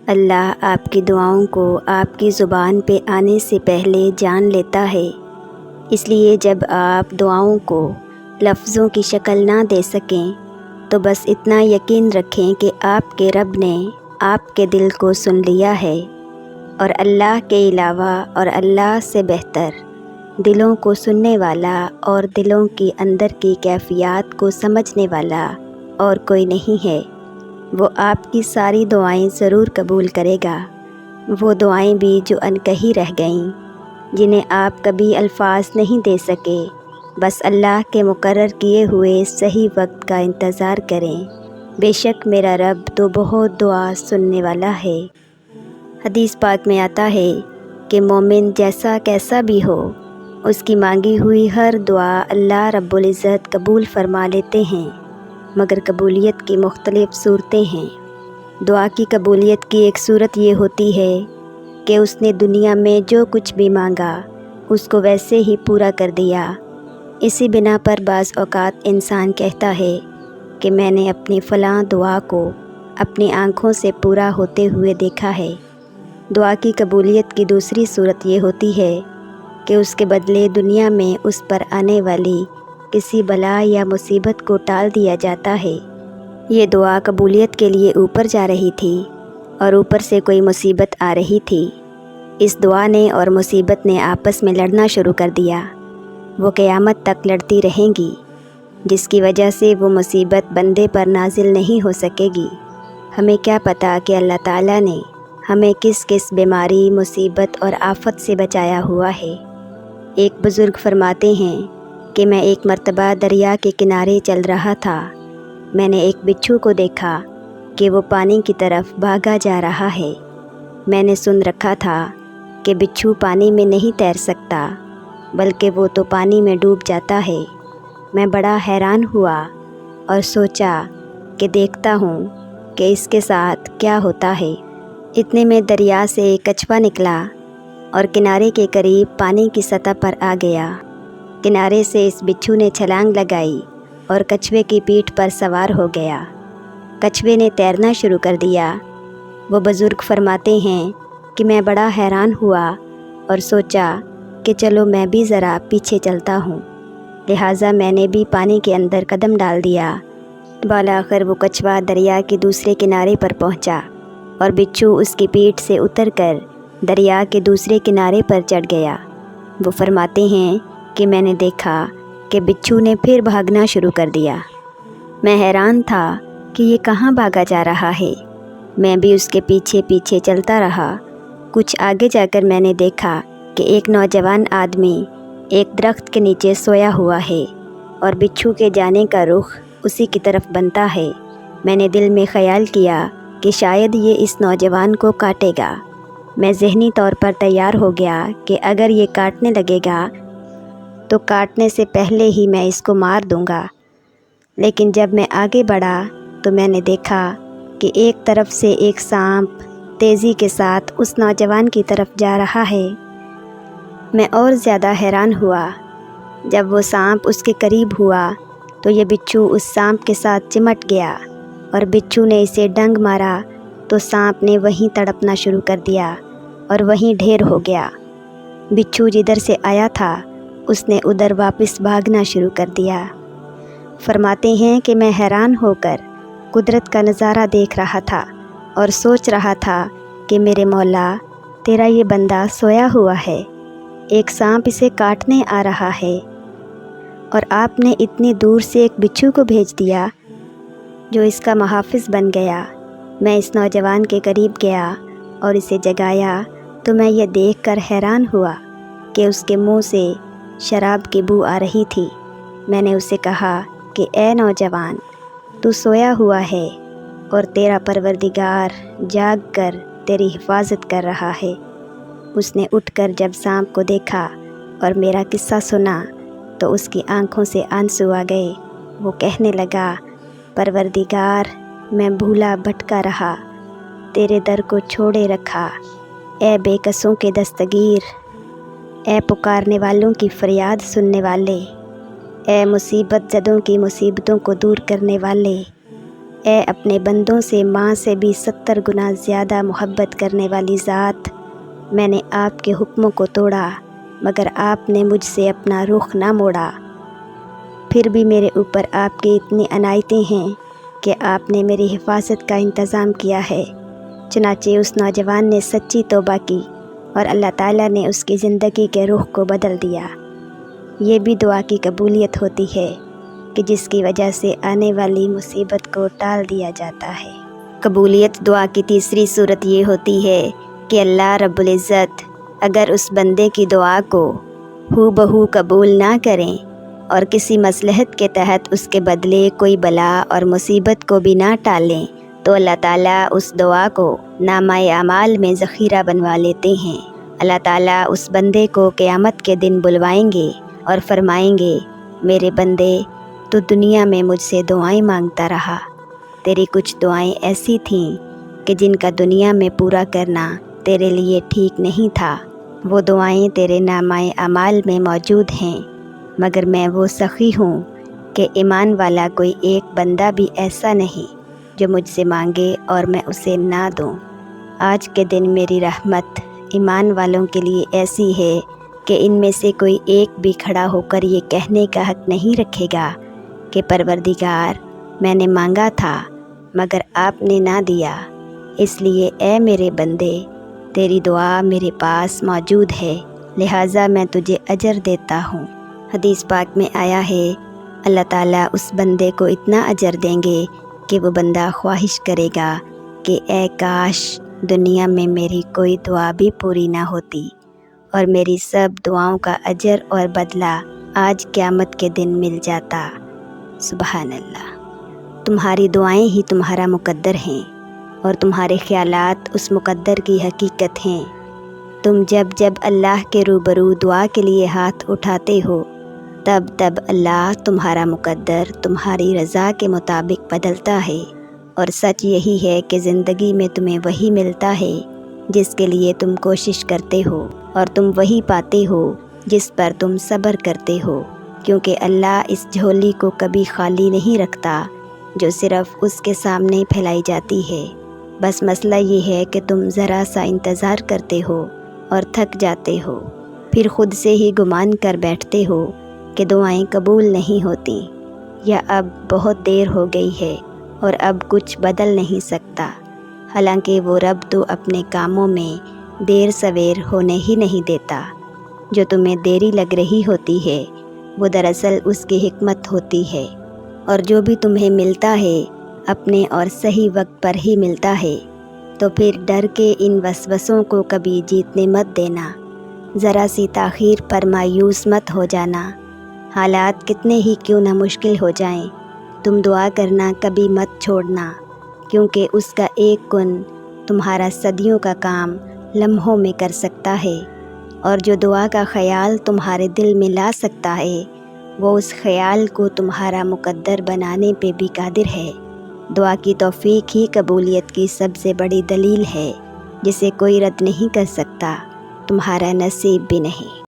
اللہ آپ کی دعاؤں کو آپ کی زبان پہ آنے سے پہلے جان لیتا ہے، اس لیے جب آپ دعاؤں کو لفظوں کی شکل نہ دے سکیں تو بس اتنا یقین رکھیں کہ آپ کے رب نے آپ کے دل کو سن لیا ہے، اور اللہ کے علاوہ اور اللہ سے بہتر دلوں کو سننے والا اور دلوں کی اندر کی کیفیات کو سمجھنے والا اور کوئی نہیں ہے۔ وہ آپ کی ساری دعائیں ضرور قبول کرے گا، وہ دعائیں بھی جو انکہی رہ گئیں، جنہیں آپ کبھی الفاظ نہیں دے سکے۔ بس اللہ کے مقرر کیے ہوئے صحیح وقت کا انتظار کریں، بے شک میرا رب تو بہت دعا سننے والا ہے۔ حدیث پاک میں آتا ہے کہ مومن جیسا کیسا بھی ہو، اس کی مانگی ہوئی ہر دعا اللہ رب العزت قبول فرما لیتے ہیں، مگر قبولیت کی مختلف صورتیں ہیں۔ دعا کی قبولیت کی ایک صورت یہ ہوتی ہے کہ اس نے دنیا میں جو کچھ بھی مانگا اس کو ویسے ہی پورا کر دیا۔ اسی بنا پر بعض اوقات انسان کہتا ہے کہ میں نے اپنی فلاں دعا کو اپنی آنکھوں سے پورا ہوتے ہوئے دیکھا ہے۔ دعا کی قبولیت کی دوسری صورت یہ ہوتی ہے کہ اس کے بدلے دنیا میں اس پر آنے والی کسی بلا یا مصیبت کو ٹال دیا جاتا ہے۔ یہ دعا قبولیت کے لیے اوپر جا رہی تھی اور اوپر سے کوئی مصیبت آ رہی تھی۔ اس دعا نے اور مصیبت نے آپس میں لڑنا شروع کر دیا۔ وہ قیامت تک لڑتی رہیں گی، جس کی وجہ سے وہ مصیبت بندے پر نازل نہیں ہو سکے گی۔ ہمیں کیا پتہ کہ اللہ تعالیٰ نے ہمیں کس کس بیماری، مصیبت اور آفت سے بچایا ہوا ہے۔ ایک بزرگ فرماتے ہیں کہ میں ایک مرتبہ دریا کے کنارے چل رہا تھا۔ میں نے ایک بچھو کو دیکھا کہ وہ پانی کی طرف بھاگا جا رہا ہے۔ میں نے سن رکھا تھا کہ بچھو پانی میں نہیں تیر سکتا، بلکہ وہ تو پانی میں ڈوب جاتا ہے۔ میں بڑا حیران ہوا اور سوچا کہ دیکھتا ہوں کہ اس کے ساتھ کیا ہوتا ہے۔ اتنے میں دریا سے ایک کچھوا نکلا اور کنارے کے قریب پانی کی سطح پر آ گیا۔ کنارے سے اس بچھو نے چھلانگ لگائی اور کچھوے کی پیٹھ پر سوار ہو گیا۔ کچھوے نے تیرنا شروع کر دیا۔ وہ بزرگ فرماتے ہیں کہ میں بڑا حیران ہوا اور سوچا کہ چلو میں بھی ذرا پیچھے چلتا ہوں، لہٰذا میں نے بھی پانی کے اندر قدم ڈال دیا۔ بالآخر وہ کچھوا دریا کے دوسرے کنارے پر پہنچا اور بچھو اس کی پیٹھ سے اتر کر دریا کے دوسرے کنارے پر چڑھ گیا۔ وہ فرماتے ہیں کہ میں نے دیکھا کہ بچھو نے پھر بھاگنا شروع کر دیا۔ میں حیران تھا کہ یہ کہاں بھاگا جا رہا ہے۔ میں بھی اس کے پیچھے پیچھے چلتا رہا۔ کچھ آگے جا کر میں نے دیکھا کہ ایک نوجوان آدمی ایک درخت کے نیچے سویا ہوا ہے اور بچھو کے جانے کا رخ اسی کی طرف بنتا ہے۔ میں نے دل میں خیال کیا کہ شاید یہ اس نوجوان کو کاٹے گا۔ میں ذہنی طور پر تیار ہو گیا کہ اگر یہ کاٹنے لگے گا تو کاٹنے سے پہلے ہی میں اس کو مار دوں گا۔ لیکن جب میں آگے بڑھا تو میں نے دیکھا کہ ایک طرف سے ایک سانپ تیزی کے ساتھ اس نوجوان کی طرف جا رہا ہے۔ میں اور زیادہ حیران ہوا۔ جب وہ سانپ اس کے قریب ہوا تو یہ بچھو اس سانپ کے ساتھ چمٹ گیا اور بچھو نے اسے ڈنگ مارا تو سانپ نے وہیں تڑپنا شروع کر دیا اور وہیں ڈھیر ہو گیا۔ بچھو جدھر سے آیا تھا اس نے ادھر واپس بھاگنا شروع کر دیا۔ فرماتے ہیں کہ میں حیران ہو کر قدرت کا نظارہ دیکھ رہا تھا اور سوچ رہا تھا کہ میرے مولا، تیرا یہ بندہ سویا ہوا ہے، ایک سانپ اسے کاٹنے آ رہا ہے، اور آپ نے اتنی دور سے ایک بچھو کو بھیج دیا جو اس کا محافظ بن گیا۔ میں اس نوجوان کے قریب گیا اور اسے جگایا تو میں یہ دیکھ کر حیران ہوا کہ اس کے منہ سے شراب کی بو آ رہی تھی۔ میں نے اسے کہا کہ اے نوجوان، تو سویا ہوا ہے اور تیرا پروردگار جاگ کر تیری حفاظت کر رہا ہے۔ اس نے اٹھ کر جب سانپ کو دیکھا اور میرا قصہ سنا تو اس کی آنکھوں سے آنسو آ گئے۔ وہ کہنے لگا، پروردگار، میں بھولا بھٹکا رہا، تیرے در کو چھوڑے رکھا۔ اے بے کسوں کے دستگیر، اے پکارنے والوں کی فریاد سننے والے، اے مصیبت زدوں کی مصیبتوں کو دور کرنے والے، اے اپنے بندوں سے ماں سے بھی 70 گنا زیادہ محبت کرنے والی ذات، میں نے آپ کے حکموں کو توڑا مگر آپ نے مجھ سے اپنا رخ نہ موڑا۔ پھر بھی میرے اوپر آپ کی اتنی عنایتیں ہیں کہ آپ نے میری حفاظت کا انتظام کیا ہے۔ چنانچہ اس نوجوان نے سچی توبہ کی اور اللہ تعالیٰ نے اس کی زندگی کے رخ کو بدل دیا۔ یہ بھی دعا کی قبولیت ہوتی ہے کہ جس کی وجہ سے آنے والی مصیبت کو ٹال دیا جاتا ہے۔ قبولیت دعا کی تیسری صورت یہ ہوتی ہے کہ اللہ رب العزت اگر اس بندے کی دعا کو ہو بہو قبول نہ کریں اور کسی مصلحت کے تحت اس کے بدلے کوئی بلا اور مصیبت کو بھی نہ ٹالیں تو اللہ تعالیٰ اس دعا کو نامہ اعمال میں ذخیرہ بنوا لیتے ہیں۔ اللہ تعالیٰ اس بندے کو قیامت کے دن بلوائیں گے اور فرمائیں گے، میرے بندے تو دنیا میں مجھ سے دعائیں مانگتا رہا، تیری کچھ دعائیں ایسی تھیں کہ جن کا دنیا میں پورا کرنا تیرے لیے ٹھیک نہیں تھا، وہ دعائیں تیرے نامہ اعمال میں موجود ہیں، مگر میں وہ سخی ہوں کہ ایمان والا کوئی ایک بندہ بھی ایسا نہیں جو مجھ سے مانگے اور میں اسے نہ دوں۔ آج کے دن میری رحمت ایمان والوں کے لیے ایسی ہے کہ ان میں سے کوئی ایک بھی کھڑا ہو کر یہ کہنے کا حق نہیں رکھے گا کہ پروردگار میں نے مانگا تھا مگر آپ نے نہ دیا، اس لیے اے میرے بندے تیری دعا میرے پاس موجود ہے، لہٰذا میں تجھے اجر دیتا ہوں۔ حدیث پاک میں آیا ہے اللہ تعالیٰ اس بندے کو اتنا اجر دیں گے کہ وہ بندہ خواہش کرے گا کہ اے کاش دنیا میں میری کوئی دعا بھی پوری نہ ہوتی اور میری سب دعاؤں کا اجر اور بدلہ آج قیامت کے دن مل جاتا۔ سبحان اللہ۔ تمہاری دعائیں ہی تمہارا مقدر ہیں اور تمہارے خیالات اس مقدر کی حقیقت ہیں۔ تم جب جب اللہ کے روبرو دعا کے لیے ہاتھ اٹھاتے ہو تب تب اللہ تمہارا مقدر تمہاری رضا کے مطابق بدلتا ہے، اور سچ یہی ہے کہ زندگی میں تمہیں وہی ملتا ہے جس کے لیے تم کوشش کرتے ہو، اور تم وہی پاتے ہو جس پر تم صبر کرتے ہو، کیونکہ اللہ اس جھولی کو کبھی خالی نہیں رکھتا جو صرف اس کے سامنے پھیلائی جاتی ہے۔ بس مسئلہ یہ ہے کہ تم ذرا سا انتظار کرتے ہو اور تھک جاتے ہو، پھر خود سے ہی گمان کر بیٹھتے ہو کہ دعائیں قبول نہیں ہوتیں، یا اب بہت دیر ہو گئی ہے اور اب کچھ بدل نہیں سکتا، حالانکہ وہ رب تو اپنے کاموں میں دیر سویر ہونے ہی نہیں دیتا۔ جو تمہیں دیری لگ رہی ہوتی ہے وہ دراصل اس کی حکمت ہوتی ہے، اور جو بھی تمہیں ملتا ہے اپنے اور صحیح وقت پر ہی ملتا ہے، تو پھر ڈر کے ان وسوسوں کو کبھی جیتنے مت دینا، ذرا سی تاخیر پر مایوس مت ہو جانا، حالات کتنے ہی کیوں نہ مشکل ہو جائیں، تم دعا کرنا کبھی مت چھوڑنا، کیونکہ اس کا ایک کن تمہارا صدیوں کا کام لمحوں میں کر سکتا ہے، اور جو دعا کا خیال تمہارے دل میں لا سکتا ہے وہ اس خیال کو تمہارا مقدر بنانے پہ بھی قادر ہے۔ دعا کی توفیق ہی قبولیت کی سب سے بڑی دلیل ہے، جسے کوئی رد نہیں کر سکتا، تمہارا نصیب بھی نہیں۔